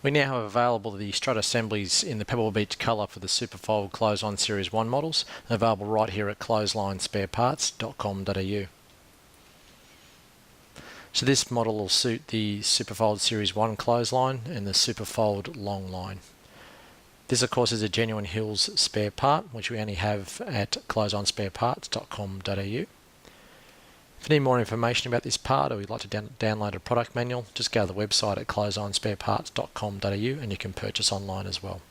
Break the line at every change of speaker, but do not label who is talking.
We now have available the strut assemblies in the Pebble Beach colour for the Superfold Clothesline Series 1 models, available right here at clotheslinespareparts.com.au. So this model will suit the Superfold Series 1 clothesline and the Superfold long line. This of course is a genuine Hills spare part, which we only have at clotheslinespareparts.com.au. If you need more information about this part or you'd like to download a product manual, just go to the website at clotheslinespareparts.com.au and you can purchase online as well.